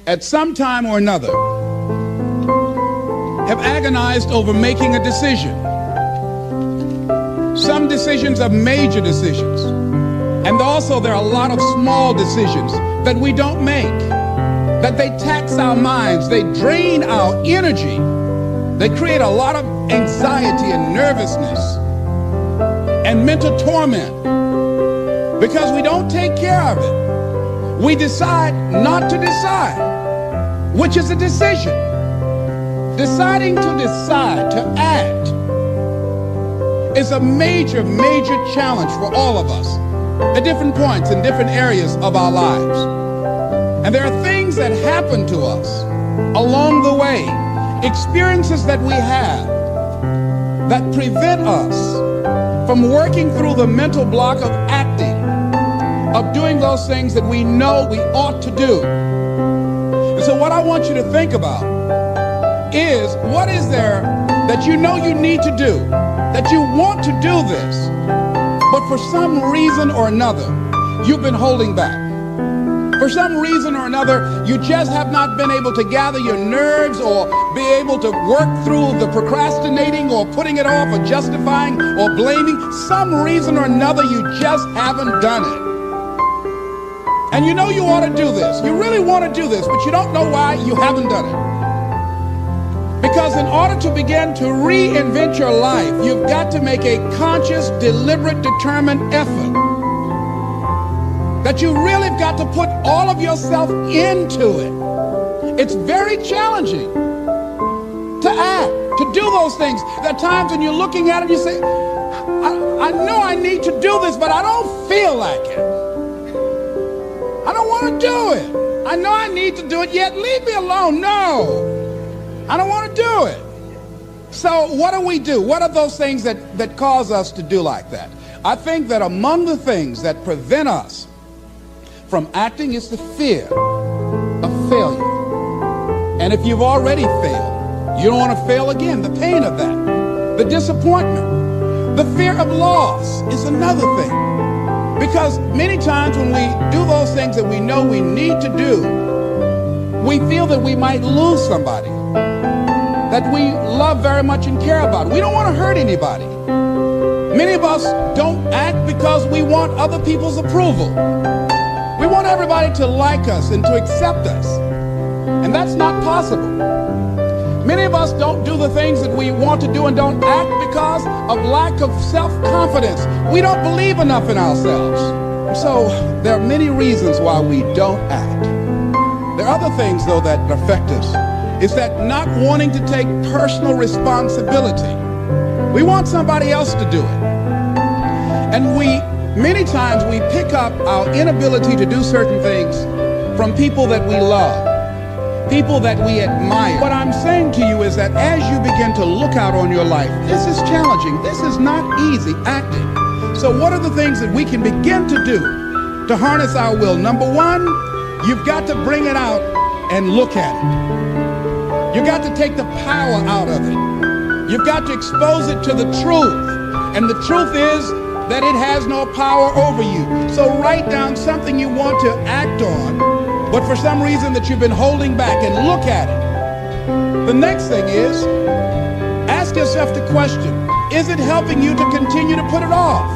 at some time or another, have agonized over making a decision. Some decisions are major decisions. And also there are a lot of small decisions that we don't make, that they tax our minds, they drain our energy, they create a lot of anxiety and nervousness and mental torment because we don't take care of it. We decide not to decide, which is a decision. Deciding to decide, to act, is a major, major challenge for all of us at different points in different areas of our lives. And there are things that happen to us along the way, experiences that we have that prevent us from working through the mental block of acting, of doing those things that we know we ought to do. And so what I want you to think about is, what is there that you know you need to do, that you want to do this, but for some reason or another, you've been holding back. For some reason or another, you just have not been able to gather your nerves or be able to work through the procrastinating or putting it off or justifying or blaming. Some reason or another, you just haven't done it. And you know you ought to do this. You really want to do this, but you don't know why you haven't done it. Because in order to begin to reinvent your life, you've got to make a conscious, deliberate, determined effort. That you really have got to put all of yourself into it. It's very challenging to act, to do those things. There are times when you're looking at it and you say, I know I need to do this, but I don't feel like it. I don't want to do it. I know I need to do it, yet leave me alone. No. I don't want to do it. So what do we do? What are those things that cause us to do like that? I think that among the things that prevent us from acting is the fear of failure. And if you've already failed, you don't want to fail again. The pain of that, the disappointment, the fear of loss is another thing. Because many times when we do those things that we know we need to do, we feel that we might lose somebody that we love very much and care about. We don't want to hurt anybody. Many of us don't act because we want other people's approval. We want everybody to like us and to accept us. And that's not possible. Many of us don't do the things that we want to do and don't act because of lack of self-confidence. We don't believe enough in ourselves. So there are many reasons why we don't act. There are other things, though, that affect us. Is that not wanting to take personal responsibility. We want somebody else to do it. And many times we pick up our inability to do certain things from people that we love, people that we admire. What I'm saying to you is that as you begin to look out on your life, this is challenging. This is not easy acting. So what are the things that we can begin to do to harness our will? Number one, you've got to bring it out and look at it. You got to take the power out of it. You've got to expose it to the truth. And the truth is that it has no power over you. So write down something you want to act on, but for some reason that you've been holding back, and look at it. The next thing is, ask yourself the question, is it helping you to continue to put it off?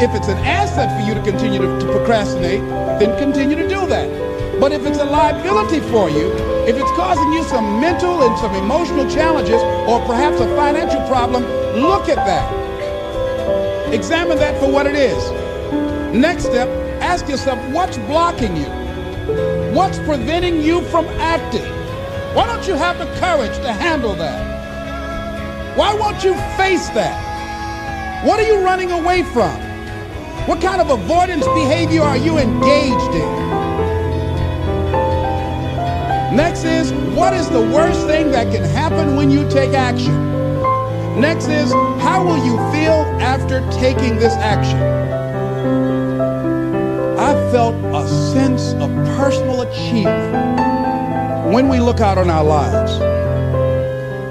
If it's an asset for you to continue to procrastinate, then continue to do that. But if it's a liability for you, if it's causing you some mental and some emotional challenges, or perhaps a financial problem, look at that. Examine that for what it is. Next step, ask yourself, what's blocking you? What's preventing you from acting? Why don't you have the courage to handle that? Why won't you face that? What are you running away from? What kind of avoidance behavior are you engaged in? Next is, what is the worst thing that can happen when you take action? Next is, how will you feel after taking this action? I felt a sense of personal achievement when we look out on our lives.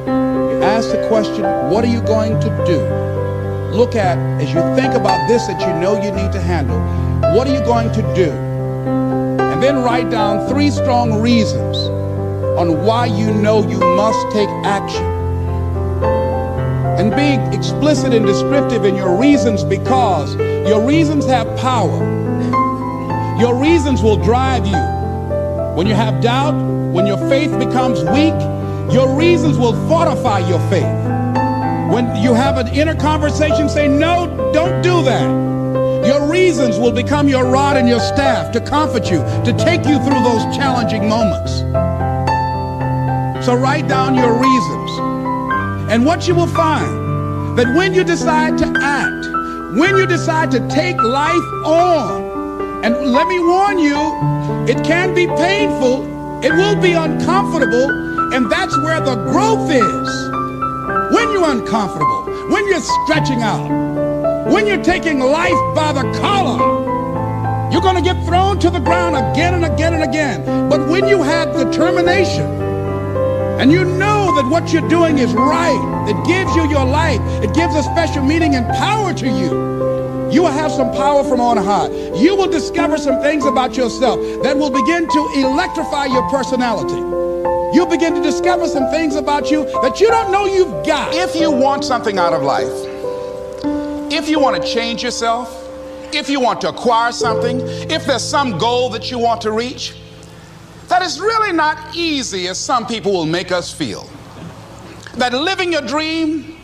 You ask the question, what are you going to do? Look at, as you think about this that you know you need to handle, what are you going to do? And then write down 3 strong reasons on why you know you must take action. And be explicit and descriptive in your reasons, because your reasons have power. Your reasons will drive you. When you have doubt, when your faith becomes weak, your reasons will fortify your faith. When you have an inner conversation, say, no, don't do that. Your reasons will become your rod and your staff to comfort you, to take you through those challenging moments. So write down your reasons. And what you will find, that when you decide to act, when you decide to take life on, and let me warn you, it can be painful, it will be uncomfortable, and that's where the growth is. When you're uncomfortable, when you're stretching out, when you're taking life by the collar, you're going to get thrown to the ground again and again and again. But when you have determination, and you know that what you're doing is right, it gives you your life, it gives a special meaning and power to you, you will have some power from on high. You will discover some things about yourself that will begin to electrify your personality. You'll begin to discover some things about you that you don't know you've got. If you want something out of life, if you want to change yourself, if you want to acquire something, if there's some goal that you want to reach, that is really not easy as some people will make us feel. That living your dream,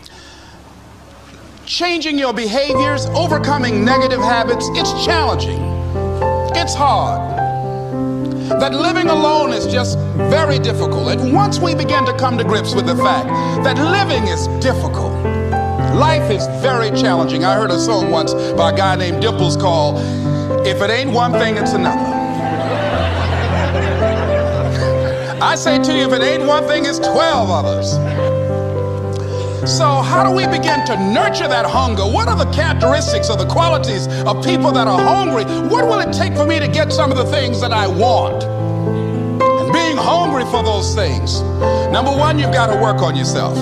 changing your behaviors, overcoming negative habits, it's challenging. It's hard. That living alone is just very difficult. And once we begin to come to grips with the fact that living is difficult, life is very challenging. I heard a song once by a guy named Dimples called, "If It Ain't One Thing, It's Another." I say to you, if it ain't one thing, it's 12 others. So how do we begin to nurture that hunger? What are the characteristics or the qualities of people that are hungry? What will it take for me to get some of the things that I want? And being hungry for those things, number one, you've got to work on yourself.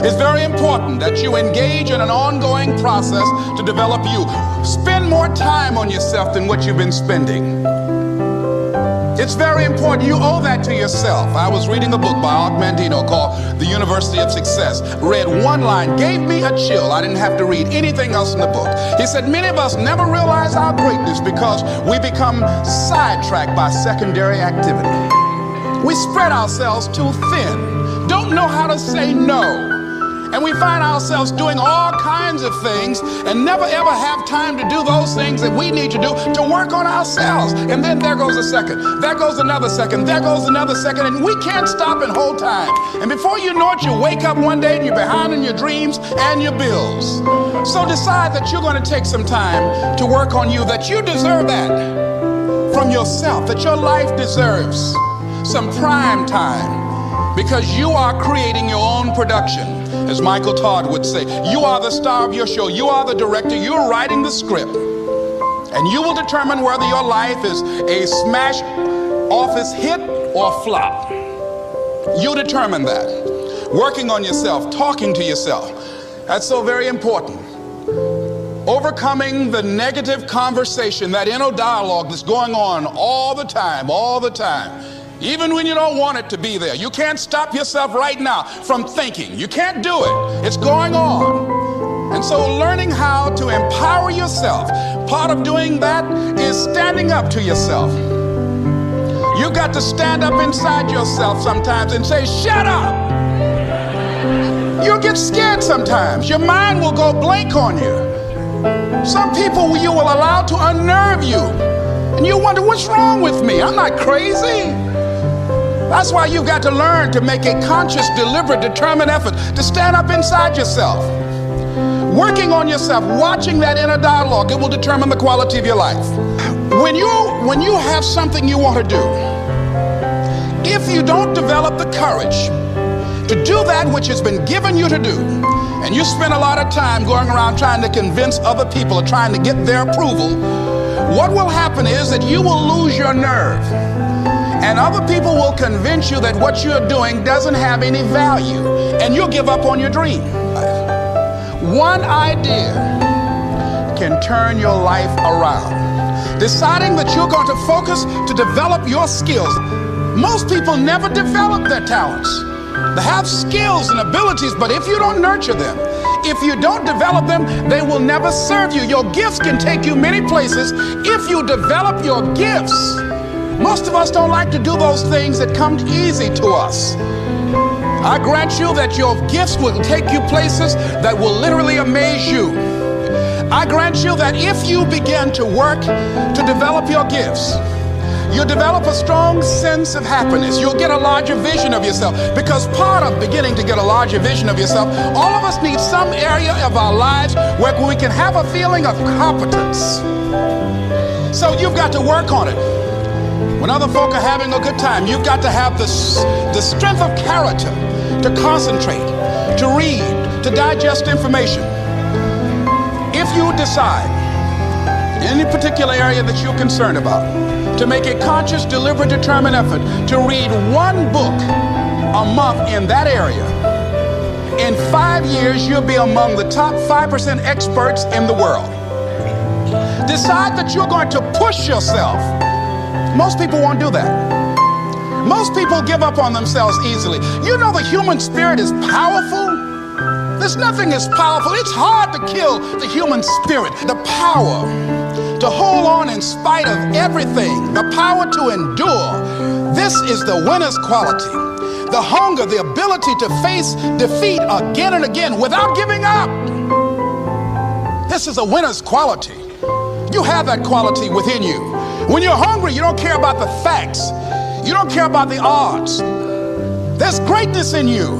It's very important that you engage in an ongoing process to develop you. Spend more time on yourself than what you've been spending. It's very important. You owe that to yourself. I was reading a book by Art Mandino called The University of Success. Read one line, gave me a chill. I didn't have to read anything else in the book. He said, many of us never realize our greatness because we become sidetracked by secondary activity. We spread ourselves too thin, don't know how to say no. And we find ourselves doing all kinds of things and never ever have time to do those things that we need to do to work on ourselves. And then there goes a second, there goes another second, there goes another second, and we can't stop and hold time. And before you know it, you wake up one day and you're behind in your dreams and your bills. So decide that you're going to take some time to work on you, that you deserve that from yourself, that your life deserves some prime time, because you are creating your own production. As Michael Todd would say, you are the star of your show. You are the director. You're writing the script. And you will determine whether your life is a smash office hit or flop. You determine that. Working on yourself, talking to yourself. That's so very important. Overcoming the negative conversation, that inner dialogue that's going on all the time, all the time. Even when you don't want it to be there. You can't stop yourself right now from thinking. You can't do it. It's going on. And so learning how to empower yourself, part of doing that is standing up to yourself. You've got to stand up inside yourself sometimes and say, shut up. You'll get scared sometimes. Your mind will go blank on you. Some people you will allow to unnerve you. And you wonder, what's wrong with me? I'm not crazy. That's why you've got to learn to make a conscious, deliberate, determined effort to stand up inside yourself. Working on yourself, watching that inner dialogue, it will determine the quality of your life. When you have something you want to do, if you don't develop the courage to do that which has been given you to do, and you spend a lot of time going around trying to convince other people or trying to get their approval, what will happen is that you will lose your nerve. And other people will convince you that what you're doing doesn't have any value, and you'll give up on your dream. One idea can turn your life around. Deciding that you're going to focus to develop your skills. Most people never develop their talents. They have skills and abilities, but if you don't nurture them, if you don't develop them, they will never serve you. Your gifts can take you many places if you develop your gifts. Most of us don't like to do those things that come easy to us. I grant you that your gifts will take you places that will literally amaze you. I grant you that if you begin to work to develop your gifts, you'll develop a strong sense of happiness. You'll get a larger vision of yourself, because part of beginning to get a larger vision of yourself, all of us need some area of our lives where we can have a feeling of competence. So you've got to work on it. When other folk are having a good time, you've got to have the strength of character to concentrate, to read, to digest information. If you decide in any particular area that you're concerned about, to make a conscious, deliberate, determined effort to read one book a month in that area, in 5 years, you'll be among the top 5% experts in the world. Decide that you're going to push yourself. Most people won't do that. Most people give up on themselves easily. You know the human spirit is powerful. There's nothing as powerful. It's hard to kill the human spirit. The power to hold on in spite of everything, the power to endure. This is the winner's quality. The hunger, the ability to face defeat again and again without giving up. This is a winner's quality. You have that quality within you. When you're hungry, you don't care about the facts. You don't care about the odds. There's greatness in you.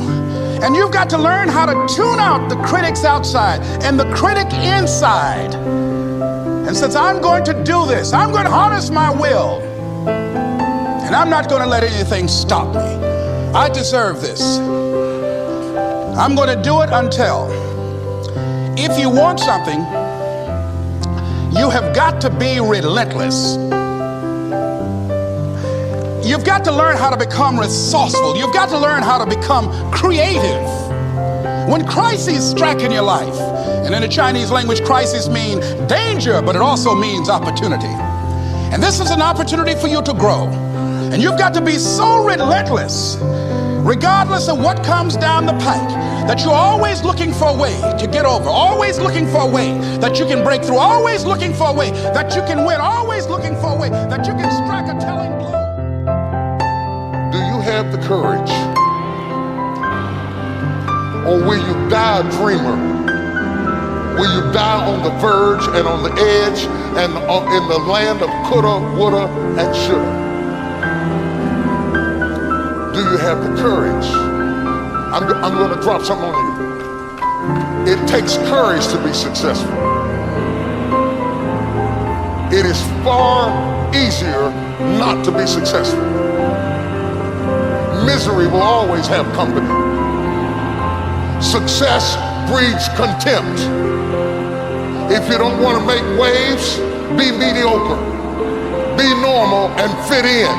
And you've got to learn how to tune out the critics outside and the critic inside. And since I'm going to do this, I'm going to harness my will. And I'm not going to let anything stop me. I deserve this. I'm going to do it until. If you want something, you have got to be relentless. You've got to learn how to become resourceful. You've got to learn how to become creative. When crises strike in your life, and in the Chinese language, crises mean danger, but it also means opportunity. And this is an opportunity for you to grow. And you've got to be so relentless, regardless of what comes down the pike, that you're always looking for a way to get over, always looking for a way that you can break through, always looking for a way that you can win, always looking for a way that you can strike a telling blow. Do you have the courage? Or will you die a dreamer? Will you die on the verge and on the edge and in the land of coulda, woulda, and shoulda? Do you have the courage? I'm going to drop something on you. It takes courage to be successful. It is far easier not to be successful. Misery will always have company. Success breeds contempt. If you don't want to make waves, be mediocre. Be normal and fit in.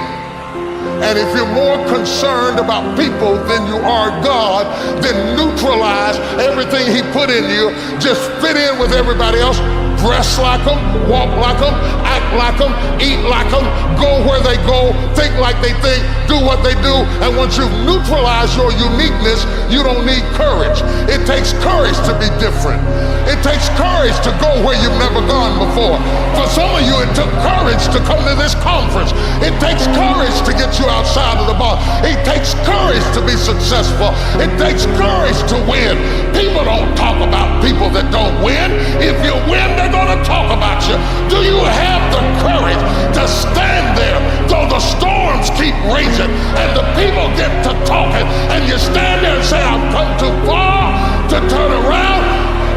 And if you're more concerned about people than you are God, then neutralize everything He put in you. Just fit in with everybody else. Dress like them, walk like them, act like them, eat like them, go where they go, think like they think, do what they do. And once you've neutralized your uniqueness, you don't need courage. It takes courage to be different. It takes courage to go where you've never gone before. For some of you, it took courage to come to this conference. It takes courage to get you outside of the box. It takes courage to be successful. It takes courage to win. People don't talk about people that don't win. If you win, they're going to talk about you. Do you have the courage to stand there though the storms keep raging and the people get to talking and you stand there and say, I've come too far to turn around?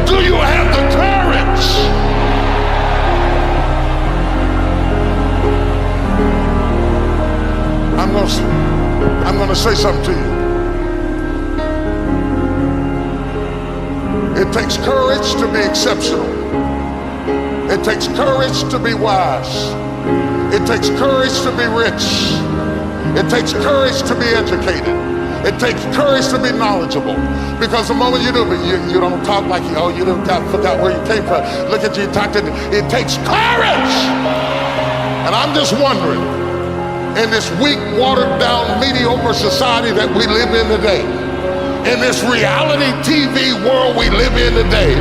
Do you have the courage? I'm going to say something to you. It takes courage to be exceptional. It takes courage to be wise. It takes courage to be rich. It takes courage to be educated. It takes courage to be knowledgeable. Because the moment you do, you don't talk like, oh, you forgot where you came from. Look at you talking. It takes courage. And I'm just wondering, in this weak, watered down, mediocre society that we live in today, in this reality TV world we live in today,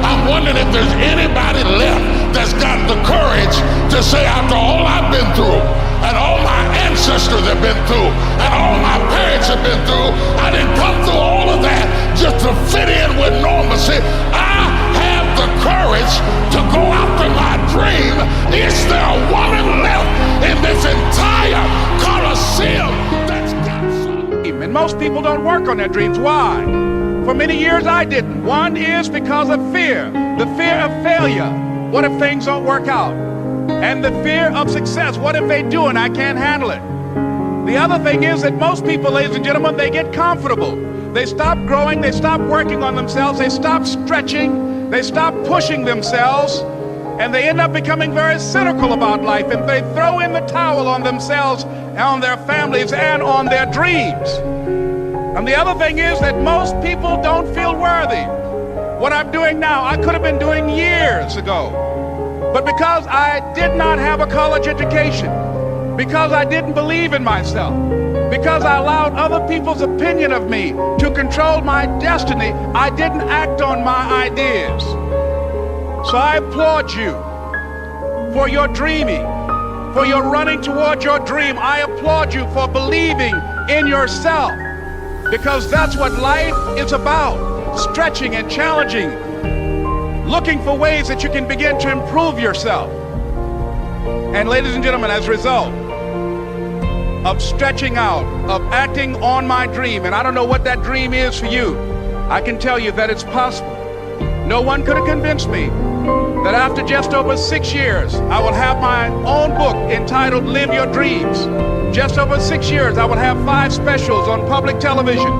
I'm wondering if there's anybody left that's got the courage to say, after all I've been through, and all my ancestors have been through, and all my parents have been through, I didn't come through all of that just to fit in with normalcy. I have the courage to go after my dream. Is there a woman left in this entire Coliseum that's got something? And most people don't work on their dreams. Why? For many years I didn't. One is because of fear. The fear of failure. What if things don't work out? And the fear of success. What if they do and I can't handle it? The other thing is that most people, ladies and gentlemen, they get comfortable. They stop growing, they stop working on themselves, they stop stretching, they stop pushing themselves, and they end up becoming very cynical about life, and they throw in the towel on themselves, on their families, and on their dreams. And the other thing is that most people don't feel worthy. What I'm doing now, I could have been doing years ago. But because I did not have a college education, because I didn't believe in myself, because I allowed other people's opinion of me to control my destiny, I didn't act on my ideas. So I applaud you for your dreaming, for your running toward your dream. I applaud you for believing in yourself, because that's what life is about, stretching and challenging, looking for ways that you can begin to improve yourself. And ladies and gentlemen, as a result of stretching out, of acting on my dream, and I don't know what that dream is for you, I can tell you that it's possible. No one could have convinced me that after just over 6 years, I will have my own book entitled Live Your Dreams. Just over 6 years, I will have 5 specials on public television.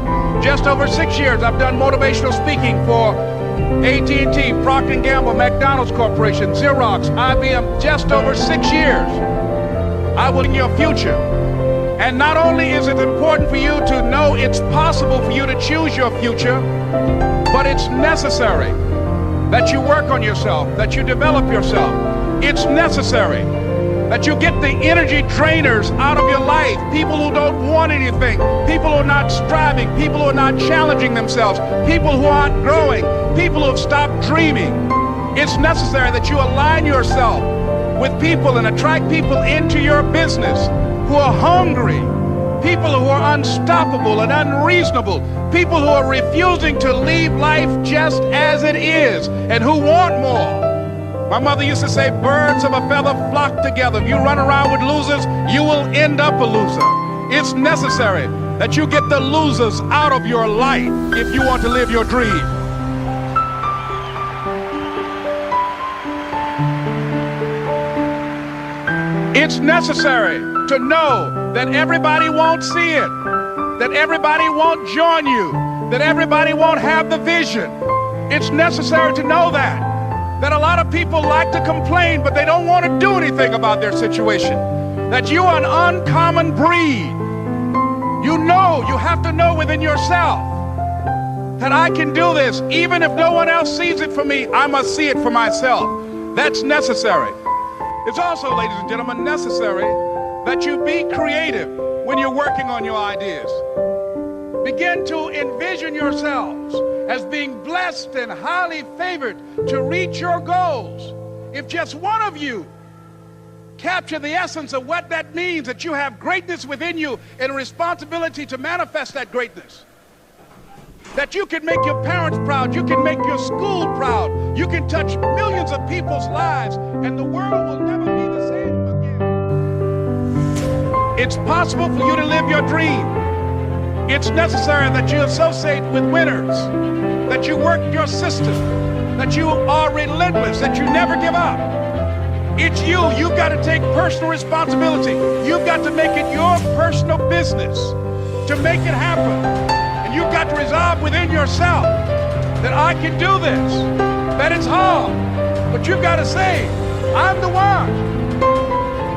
Just over 6 years, I've done motivational speaking for AT&T, Procter & Gamble, McDonald's Corporation, Xerox, IBM. Just over 6 years, I will in your future. And not only is it important for you to know it's possible for you to choose your future, but it's necessary that you work on yourself, that you develop yourself. It's necessary that you get the energy drainers out of your life, people who don't want anything, people who are not striving, people who are not challenging themselves, people who aren't growing, people who have stopped dreaming. It's necessary that you align yourself with people and attract people into your business who are hungry, people who are unstoppable and unreasonable, people who are refusing to leave life just as it is and who want more. My mother used to say, birds of a feather flock together. If you run around with losers, you will end up a loser. It's necessary that you get the losers out of your life if you want to live your dream. It's necessary to know that everybody won't see it, that everybody won't join you, that everybody won't have the vision. It's necessary to know that a lot of people like to complain, but they don't want to do anything about their situation, that you are an uncommon breed. You have to know within yourself that I can do this. Even if no one else sees it for me, I must see it for myself. That's necessary. It's also, ladies and gentlemen, necessary that you be creative when you're working on your ideas. Begin to envision yourselves as being blessed and highly favored to reach your goals. If just one of you capture the essence of what that means, that you have greatness within you and a responsibility to manifest that greatness, that you can make your parents proud, you can make your school proud, you can touch millions of people's lives, and the world will never be the same again. It's possible for you to live your dream. It's necessary that you associate with winners, that you work your system, that you are relentless, that you never give up. It's you. You've got to take personal responsibility. You've got to make it your personal business to make it happen. And you've got to resolve within yourself that I can do this, that it's hard, but you've got to say, I'm the one.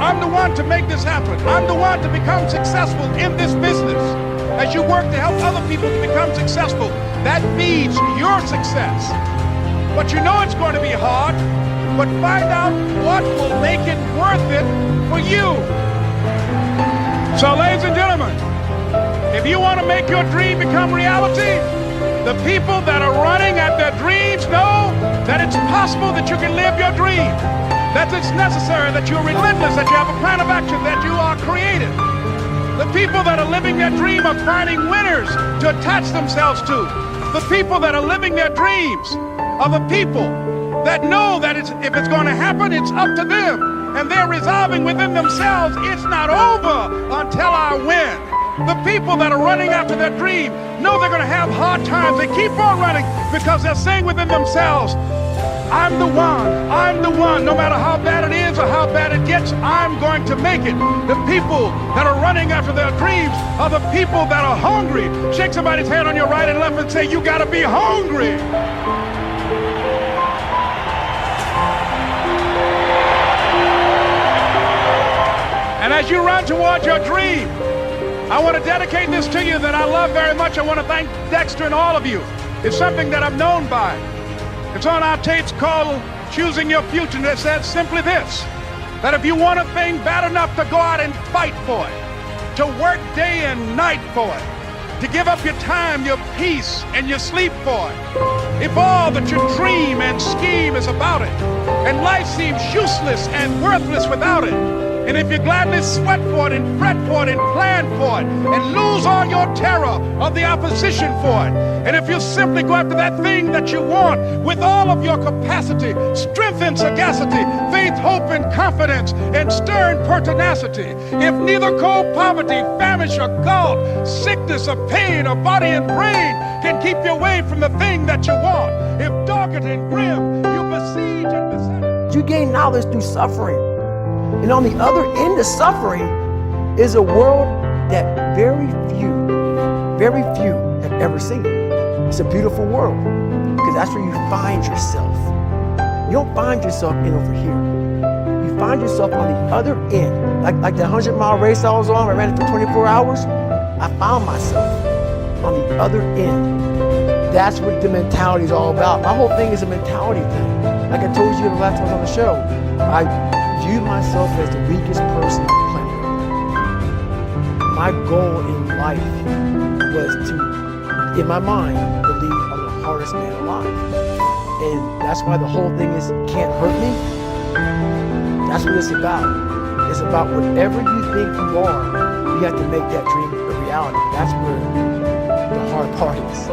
I'm the one to make this happen. I'm the one to become successful in this business. As you work to help other people to become successful, that feeds your success. But you know it's going to be hard, but find out what will make it worth it for you. So, ladies and gentlemen, if you want to make your dream become reality, the people that are running at their dreams know that it's possible that you can live your dream, that it's necessary, that you're relentless, that you have a plan of action, that you are creative. The people that are living their dream are finding winners to attach themselves to. The people that are living their dreams are the people that know that if it's going to happen, it's up to them. And they're resolving within themselves, it's not over until I win. The people that are running after their dream know they're going to have hard times. They keep on running because they're saying within themselves, I'm the one. No matter how bad it is or how bad it gets, I'm going to make it. The people that are running after their dreams are the people that are hungry. Shake somebody's hand on your right and left and say, you got to be hungry. And as you run toward your dream, I want to dedicate this to you that I love very much. I want to thank Dexter and all of you. It's something that I'm known by. It's on our tapes called Choosing Your Future, and it says simply this, that if you want a thing bad enough to go out and fight for it, to work day and night for it, to give up your time, your peace, and your sleep for it, if all that you dream and scheme is about it, and life seems useless and worthless without it, and if you gladly sweat for it and fret for it and plan for it and lose all your terror of the opposition for it, and if you simply go after that thing that you want with all of your capacity, strength and sagacity, faith, hope and confidence, and stern pertinacity, if neither cold poverty, famish or gall, sickness or pain or body and brain can keep you away from the thing that you want, if dogged and grim you besiege and beset it. You gain knowledge through suffering. And on the other end of suffering is a world that very few have ever seen. It's a beautiful world because that's where you find yourself. You don't find yourself in over here. You find yourself on the other end. Like the 100-mile race I was on, I ran it for 24 hours. I found myself on the other end. That's what the mentality is all about. My whole thing is a mentality thing. Like I told you the last time I was on the show, I view myself as the weakest person on the planet. My goal in life was to, in my mind, believe I'm the hardest man alive. And that's why the whole thing is can't hurt me. That's what it's about. It's about whatever you think you are, you have to make that dream a reality. That's where the hard part is.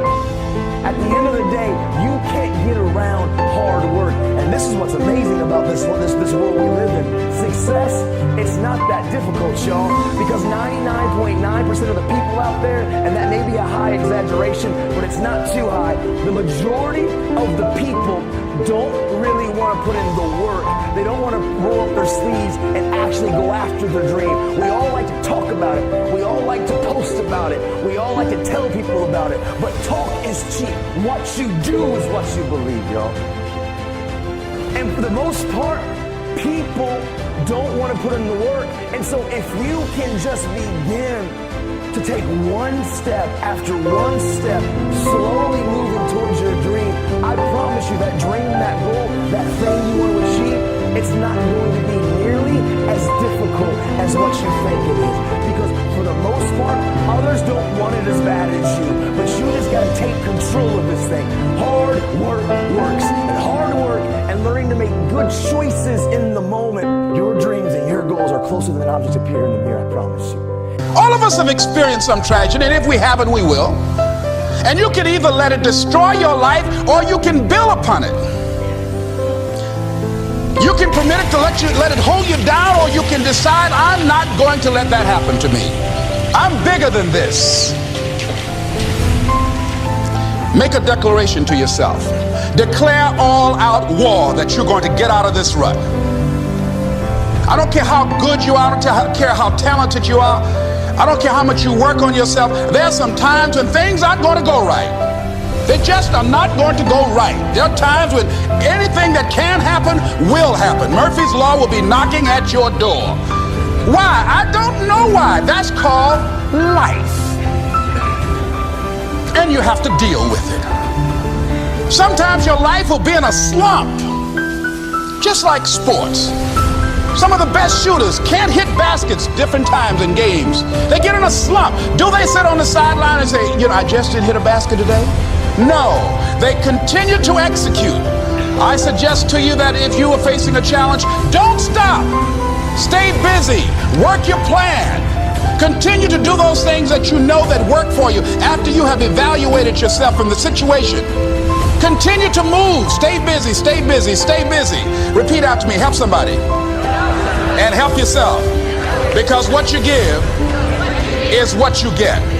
At the end of the day, you can't get around hard work. And this is what's amazing about this world we live in. Success, it's not that difficult, y'all. Because 99.9% of the people out there, and that may be a high exaggeration, but it's not too high, the majority of the people don't really want to put in the work. They don't want to roll up their sleeves and actually go after their dream. We all like to talk about it. We all like to post about it. We all like to tell people about it. But talk is cheap. What you do is what you believe, y'all. And for the most part, people don't want to put in the work. And so if you can just begin to take one step after one step, slowly moving towards your dream, I promise you that dream, that goal, that thing you want to achieve, it's not going to be nearly as difficult as what you think it is. Because for the most part, others don't want it as bad as you. But you just got to take control of this thing. Hard work works. And hard work and learning to make good choices in the moment, your dreams and your goals are closer than objects appear in the mirror, I promise you. All of us have experienced some tragedy, and if we haven't, we will. And you can either let it destroy your life or you can build upon it. You can permit it to let it hold you down, or you can decide, I'm not going to let that happen to me. I'm bigger than this. Make a declaration to yourself. Declare all out war that you're going to get out of this rut. I don't care how good you are, I don't care how talented you are, I don't care how much you work on yourself. There's some times when things aren't going to go right. They just are not going to go right. There are times when anything that can happen will happen. Murphy's Law will be knocking at your door. Why? I don't know why. That's called life. And you have to deal with it. Sometimes your life will be in a slump. just like sports. Some of the best shooters can't hit baskets different times in games. They get in a slump. Do they sit on the sideline and say, I just didn't hit a basket today? No, they continue to execute. I suggest to you that if you are facing a challenge, don't stop. Stay busy. Work your plan. Continue to do those things that you know that work for you after you have evaluated yourself in the situation. Continue to move. Stay busy, stay busy, stay busy. Repeat out to me. Help somebody. And help yourself. Because what you give is what you get.